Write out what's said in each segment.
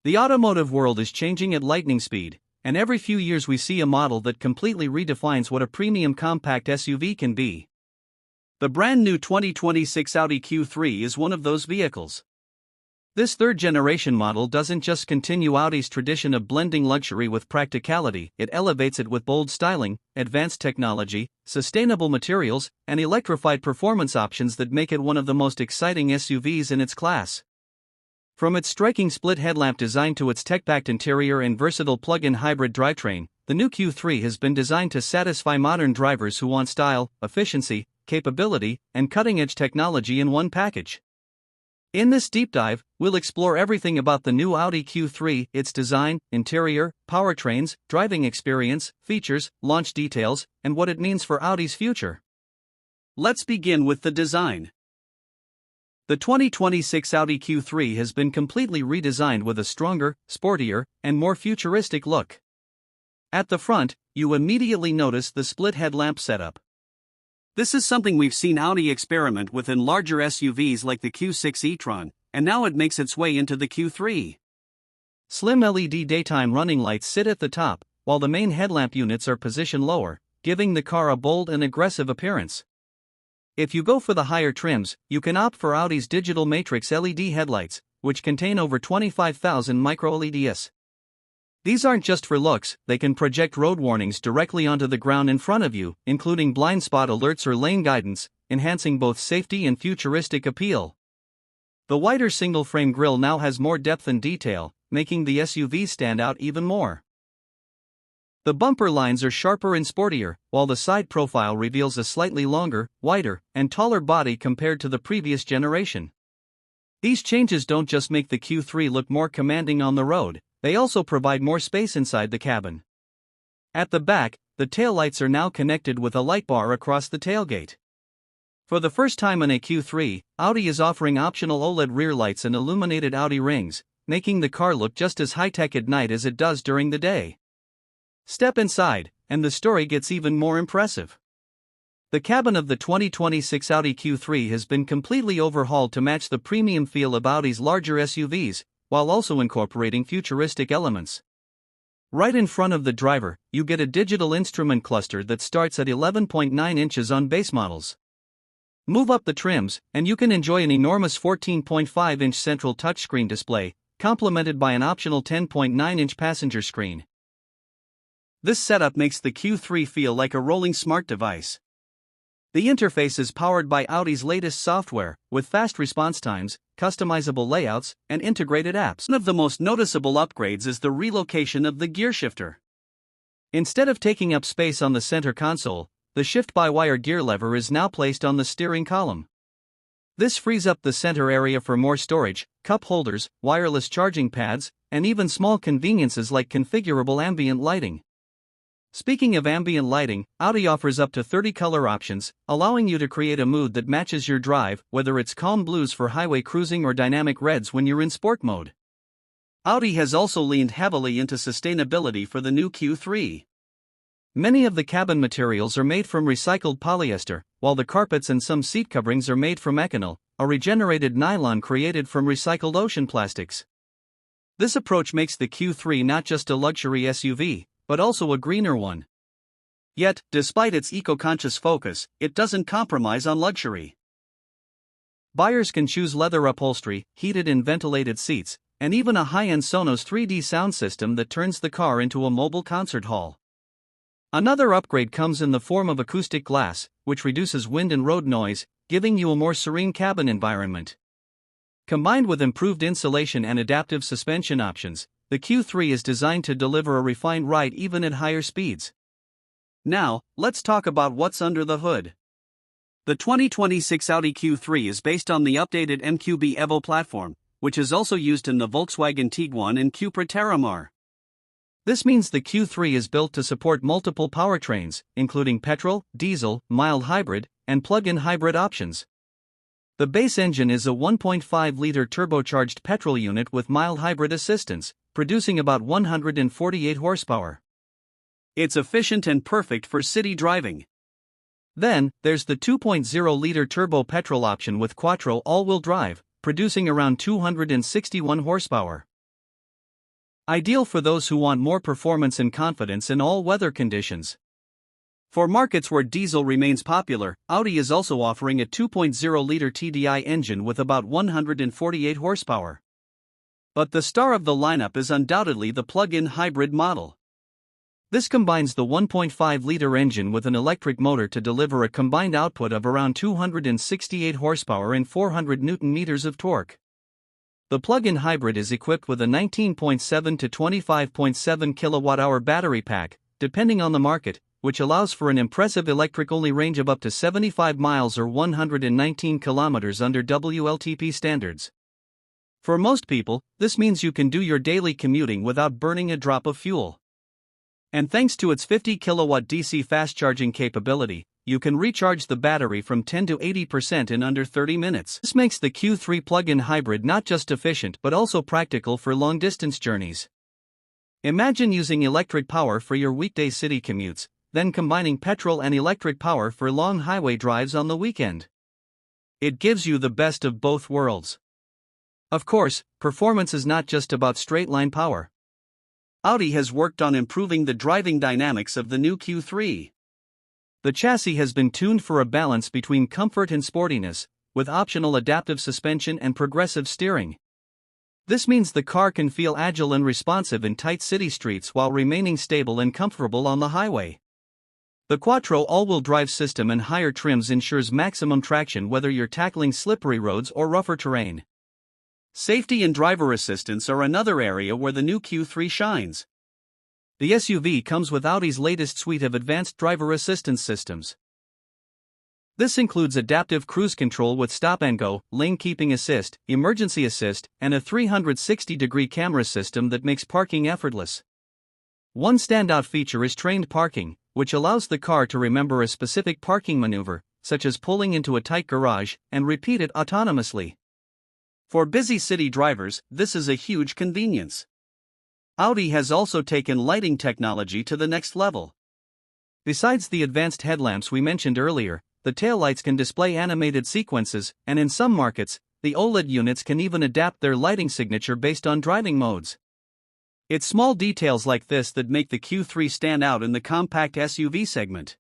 The automotive world is changing at lightning speed, and every few years we see a model that completely redefines what a premium compact SUV can be. The brand new 2026 Audi Q3 is one of those vehicles. This third-generation model doesn't just continue Audi's tradition of blending luxury with practicality, it elevates it with bold styling, advanced technology, sustainable materials, and electrified performance options that make it one of the most exciting SUVs in its class. From its striking split headlamp design to its tech-packed interior and versatile plug-in hybrid drivetrain, the new Q3 has been designed to satisfy modern drivers who want style, efficiency, capability, and cutting-edge technology in one package. In this deep dive, we'll explore everything about the new Audi Q3, its design, interior, powertrains, driving experience, features, launch details, and what it means for Audi's future. Let's begin with the design. The 2026 Audi Q3 has been completely redesigned with a stronger, sportier, and more futuristic look. At the front, you immediately notice the split headlamp setup. This is something we've seen Audi experiment with in larger SUVs like the Q6 e-tron, and now it makes its way into the Q3. Slim LED daytime running lights sit at the top, while the main headlamp units are positioned lower, giving the car a bold and aggressive appearance. If you go for the higher trims, you can opt for Audi's digital matrix LED headlights, which contain over 25,000 micro-LEDs. These aren't just for looks, they can project road warnings directly onto the ground in front of you, including blind spot alerts or lane guidance, enhancing both safety and futuristic appeal. The wider single-frame grille now has more depth and detail, making the SUV stand out even more. The bumper lines are sharper and sportier, while the side profile reveals a slightly longer, wider, and taller body compared to the previous generation. These changes don't just make the Q3 look more commanding on the road, they also provide more space inside the cabin. At the back, the taillights are now connected with a light bar across the tailgate. For the first time in a Q3, Audi is offering optional OLED rear lights and illuminated Audi rings, making the car look just as high-tech at night as it does during the day. Step inside, and the story gets even more impressive. The cabin of the 2026 Audi Q3 has been completely overhauled to match the premium feel of Audi's larger SUVs, while also incorporating futuristic elements. Right in front of the driver, you get a digital instrument cluster that starts at 11.9 inches on base models. Move up the trims, and you can enjoy an enormous 14.5-inch central touchscreen display, complemented by an optional 10.9-inch passenger screen. This setup makes the Q3 feel like a rolling smart device. The interface is powered by Audi's latest software, with fast response times, customizable layouts, and integrated apps. One of the most noticeable upgrades is the relocation of the gear shifter. Instead of taking up space on the center console, the shift-by-wire gear lever is now placed on the steering column. This frees up the center area for more storage, cup holders, wireless charging pads, and even small conveniences like configurable ambient lighting. Speaking of ambient lighting, Audi offers up to 30 color options, allowing you to create a mood that matches your drive, whether it's calm blues for highway cruising or dynamic reds when you're in sport mode. Audi has also leaned heavily into sustainability for the new Q3. Many of the cabin materials are made from recycled polyester, while the carpets and some seat coverings are made from Econol, a regenerated nylon created from recycled ocean plastics. This approach makes the Q3 not just a luxury SUV, but also a greener one. Yet, despite its eco-conscious focus, it doesn't compromise on luxury. Buyers can choose leather upholstery, heated and ventilated seats, and even a high-end Sonos 3D sound system that turns the car into a mobile concert hall. Another upgrade comes in the form of acoustic glass, which reduces wind and road noise, giving you a more serene cabin environment. Combined with improved insulation and adaptive suspension options, the Q3 is designed to deliver a refined ride even at higher speeds. Now, let's talk about what's under the hood. The 2026 Audi Q3 is based on the updated MQB Evo platform, which is also used in the Volkswagen Tiguan and Cupra Terramar. This means the Q3 is built to support multiple powertrains, including petrol, diesel, mild hybrid, and plug-in hybrid options. The base engine is a 1.5-liter turbocharged petrol unit with mild hybrid assistance, producing about 148 horsepower. It's efficient and perfect for city driving. Then, there's the 2.0-liter turbo petrol option with quattro all-wheel drive, producing around 261 horsepower. Ideal for those who want more performance and confidence in all weather conditions. For markets where diesel remains popular, Audi is also offering a 2.0-liter TDI engine with about 148 horsepower. But the star of the lineup is undoubtedly the plug-in hybrid model. This combines the 1.5-liter engine with an electric motor to deliver a combined output of around 268 horsepower and 400 Nm of torque. The plug-in hybrid is equipped with a 19.7 to 25.7 kWh battery pack, depending on the market, which allows for an impressive electric-only range of up to 75 miles or 119 kilometers under WLTP standards. For most people, this means you can do your daily commuting without burning a drop of fuel. And thanks to its 50 kilowatt DC fast charging capability, you can recharge the battery from 10 to 80% in under 30 minutes. This makes the Q3 plug-in hybrid not just efficient but also practical for long-distance journeys. Imagine using electric power for your weekday city commutes, then combining petrol and electric power for long highway drives on the weekend. It gives you the best of both worlds. Of course, performance is not just about straight-line power. Audi has worked on improving the driving dynamics of the new Q3. The chassis has been tuned for a balance between comfort and sportiness, with optional adaptive suspension and progressive steering. This means the car can feel agile and responsive in tight city streets while remaining stable and comfortable on the highway. The Quattro all-wheel drive system and higher trims ensures maximum traction whether you're tackling slippery roads or rougher terrain. Safety and driver assistance are another area where the new Q3 shines. The SUV comes with Audi's latest suite of advanced driver assistance systems. This includes adaptive cruise control with stop-and-go, lane keeping assist, emergency assist, and a 360-degree camera system that makes parking effortless. One standout feature is trained parking, which allows the car to remember a specific parking maneuver, such as pulling into a tight garage, and repeat it autonomously. For busy city drivers, this is a huge convenience. Audi has also taken lighting technology to the next level. Besides the advanced headlamps we mentioned earlier, the taillights can display animated sequences, and in some markets, the OLED units can even adapt their lighting signature based on driving modes. It's small details like this that make the Q3 stand out in the compact SUV segment.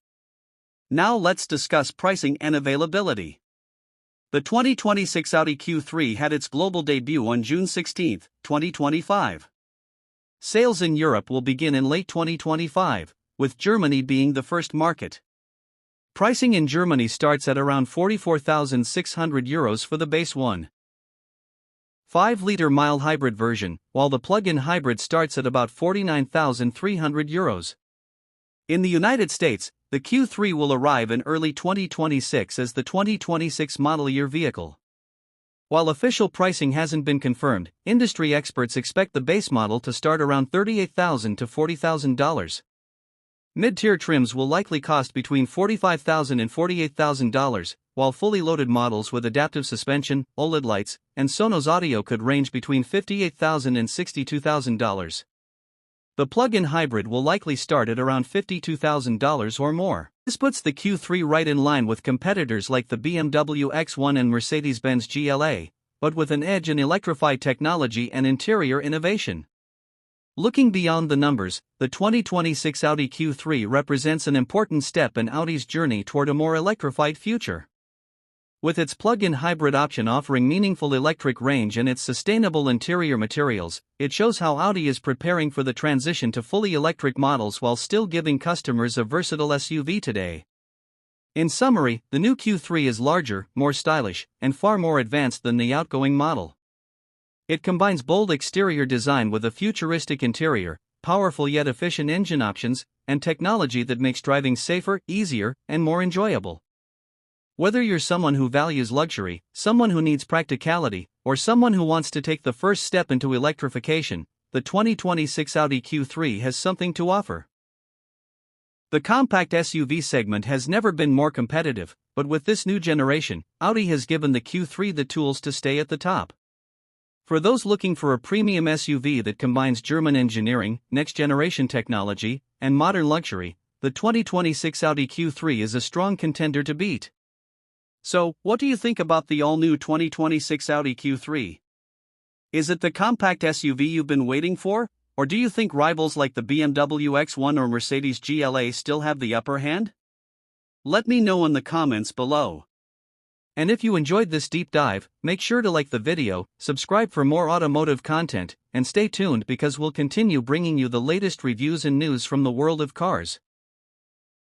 Now let's discuss pricing and availability. The 2026 Audi Q3 had its global debut on June 16, 2025. Sales in Europe will begin in late 2025, with Germany being the first market. Pricing in Germany starts at around €44,600 for the base 1.5-liter mild hybrid version, while the plug-in hybrid starts at about €49,300. In the United States, the Q3 will arrive in early 2026 as the 2026 model year vehicle. While official pricing hasn't been confirmed, industry experts expect the base model to start around $38,000 to $40,000. Mid-tier trims will likely cost between $45,000 and $48,000, while fully loaded models with adaptive suspension, OLED lights, and Sonos audio could range between $58,000 and $62,000. The plug-in hybrid will likely start at around $52,000 or more. This puts the Q3 right in line with competitors like the BMW X1 and Mercedes-Benz GLA, but with an edge in electrified technology and interior innovation. Looking beyond the numbers, the 2026 Audi Q3 represents an important step in Audi's journey toward a more electrified future. With its plug-in hybrid option offering meaningful electric range and its sustainable interior materials, it shows how Audi is preparing for the transition to fully electric models while still giving customers a versatile SUV today. In summary, the new Q3 is larger, more stylish, and far more advanced than the outgoing model. It combines bold exterior design with a futuristic interior, powerful yet efficient engine options, and technology that makes driving safer, easier, and more enjoyable. Whether you're someone who values luxury, someone who needs practicality, or someone who wants to take the first step into electrification, the 2026 Audi Q3 has something to offer. The compact SUV segment has never been more competitive, but with this new generation, Audi has given the Q3 the tools to stay at the top. For those looking for a premium SUV that combines German engineering, next-generation technology, and modern luxury, the 2026 Audi Q3 is a strong contender to beat. So, what do you think about the all-new 2026 Audi Q3? Is it the compact SUV you've been waiting for, Or do you think rivals like the BMW X1 or Mercedes GLA still have the upper hand? Let me know in the comments below. And if you enjoyed this deep dive, make sure to like the video, subscribe for more automotive content, and stay tuned because we'll continue bringing you the latest reviews and news from the world of cars.